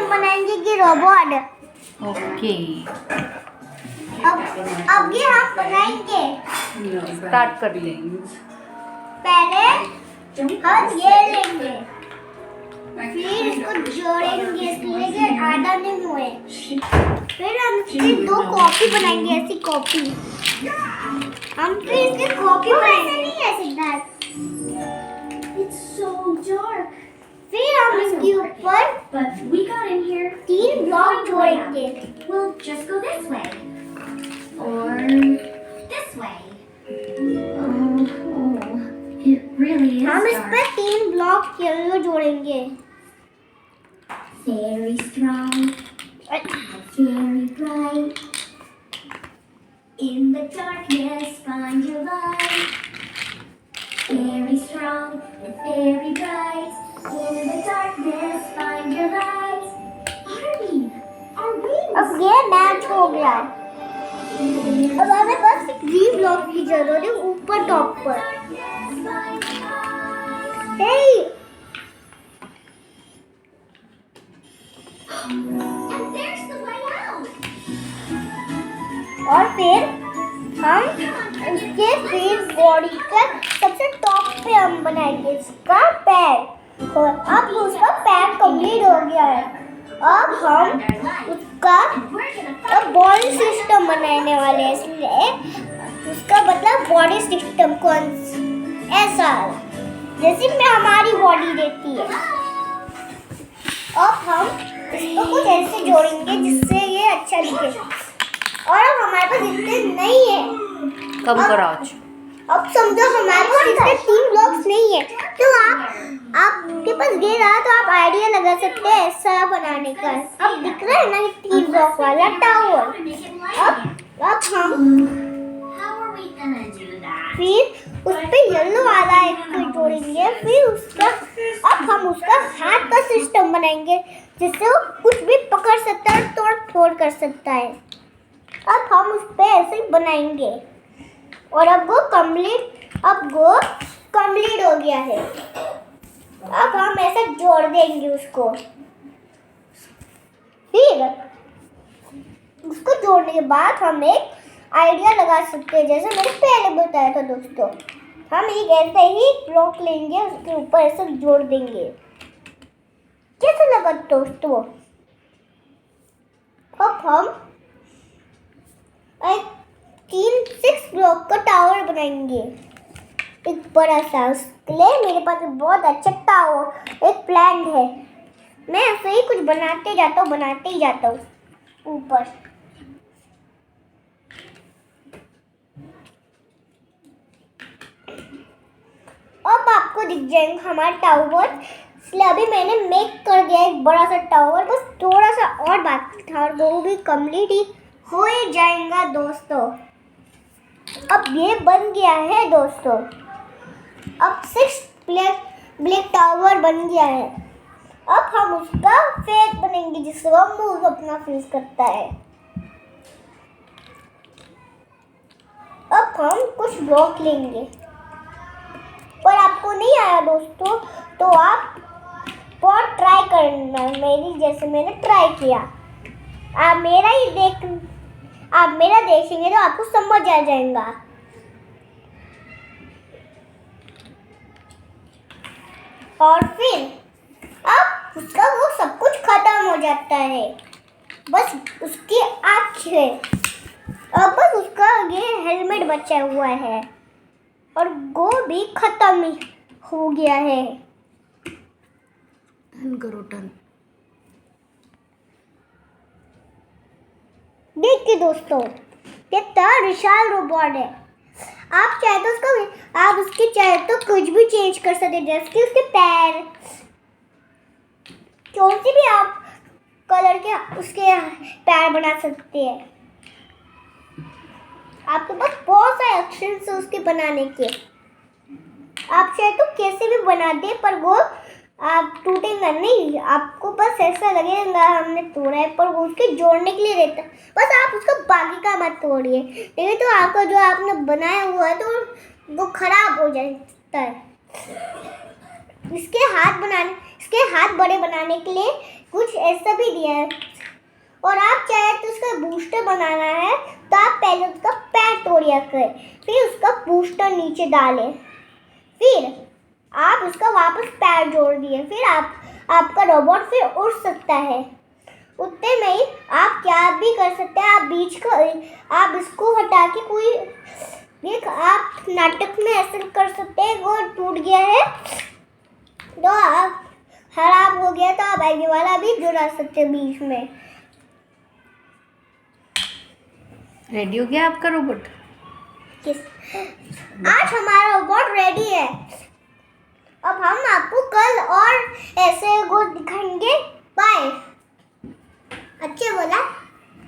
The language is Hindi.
हम बनाएंगे कि रोबोट। ओके, अब ये हम बनाएंगे। स्टार्ट कर देंगे। पहले हम ये लेंगे, फिर इसको जोड़ेंगे इसलिए कि आधा नहीं हुए। फिर हम इसकी 2 कॉपी बनाएंगे, ऐसी कॉपी। हम फिर इसकी कॉपी बनाएंगे। नहीं है सिद्धार्थ, It's so dark. फिर हम इसके ऊपर But we got in here. 3 block जोड़ेंगे। We'll just go this way. Or this way. Oh, it really is हम इस dark. पर 3 ब्लॉक येलो जोड़ेंगे। Very strong. Very bright. In the darkness, find your light. Very strong and very bright. In the darkness, find your light. Army, our wings. अब ये मैच हो गया। अब हमें बस 3 ब्लॉक की जरूरत है ऊपर टॉप पर। Darkness, find your light. Hey! And there's the way out. और फिर हम उसके फिर बॉडी का सबसे टॉप पे हम बनाएंगे इसका पैर। और अब उसका पैर कंप्लीट हो गया है। अब हम उसका अब बॉडी सिस्टम बनाने वाले हैं, इसलिए उसका मतलब बॉडी सिस्टम कौन ऐसा जैसे में हमारी बॉडी रहती है। अब हम इसको कुछ ऐसे जोड़ेंगे जिससे ये अच्छा दिखे। और अब हमारे पास इतने नहीं है। कम करो आज। अब समझो हमारे पास इतने 3 ब्लॉक्स नहीं है, तो आपके पास ये रहा तो आप आइडिया लगा सकते हैं ऐसा बनाने का। अब दिख रहा है ना ये 3 ब्लॉक वाला tower. To make it light. अब हम How are we gonna do that? फिर उस पे येलो वाला एक जोड़ेंगे। फिर उसका अब हम उसका हाथ का सिस्टम बनाएंगे जिससे वो कुछ भी पकड़ सकता है, तोड़ फोड़ कर सकता है। अब हम उस पे ऐसे ही बनाएंगे और अब वो कंप्लीट हो गया है। अब हम ऐसे जोड़ देंगे उसको। फिर उसको जोड़ने के बाद हम एक आइडिया लगा सकते हैं, जैसे मैंने पहले बताया था दोस्तों। हम एक ऐसे ही ब्लॉक लेंगे, उसके ऊपर ऐसे जोड़ देंगे। कैसा लगा दोस्तों? अब हम एक 6 ब्लॉक का टावर बनाएंगे, एक बड़ा सा। उसके लिए मेरे पास एक बहुत अच्छा टावर एक प्लान है। मैं ऐसे ही कुछ बनाते ही जाता हूँ ऊपर। अब आपको दिख जाएगा हमारा टावर। इसलिए अभी मैंने मेक कर दिया एक बड़ा सा टावर। बस थोड़ा सा और बाकी था और वो भी कंप्लीट ही हो ही जाएगा दोस्तों। अब ये बन गया है दोस्तों। अब 6 ब्लैक टावर बन गया है। अब हम उसका फेस बनेंगे जिससे वो मुंह अपना फेस करता है। अब हम कुछ ब्लॉक लेंगे, पर आपको नहीं आया दोस्तों तो आप बहुत ट्राई करना मेरी जैसे मैंने ट्राई किया। आप मेरा देखेंगे तो आपको समझ आ जाएगा। और फिर अब उसका वो सब कुछ खत्म हो जाता है, बस उसकी आँखें। अब बस उसका ये हेलमेट बचा हुआ है और वो भी खत्म हो गया है। टर्न करो, टर्न। देखिए दोस्तों, कितना विशाल रोबोट है। आप चाहे तो कुछ भी चेंज कर सकते हैं, जैसे कि उसके पैर, कौन सी भी आप कलर के उसके पैर बना सकते हैं। आपके पास बहुत सारे ऑप्शंस हैं उसके बनाने के। आप चाहे तो कैसे भी बना दे, पर वो आप टूटेगा नहीं। आपको बस ऐसा लगेगा हमने तोड़ा है, पर वो उसके जोड़ने के लिए रहता है। बस आप उसका बाकी का मत तोड़िए, नहीं तो आपका जो आपने बनाया हुआ है तो वो खराब हो जाता है। इसके हाथ बड़े बनाने के लिए कुछ ऐसा भी दिया है। और आप चाहे तो उसका बूस्टर बनाना है तो आप पहले उसका पैर तोड़िया करें, फिर उसका बूस्टर नीचे डालें, फिर आप उसका वापस पैर जोड़ दिए, फिर आपका रोबोट फिर उड़ सकता है। उतने में ही आप क्या भी कर सकते हैं, आप इसको हटा के कोई देख आप नाटक में ऐसे कर सकते हैं। वो टूट गया है तो आप खराब हो गया तो आप आगे वाला भी जुड़ा सकते हैं बीच में। रेडी हो गया आपका रोबोट? आज हमारा रोबोट रेडी है। अब हम आपको कल और ऐसे वो दिखाएंगे। बाय। अच्छे बोला।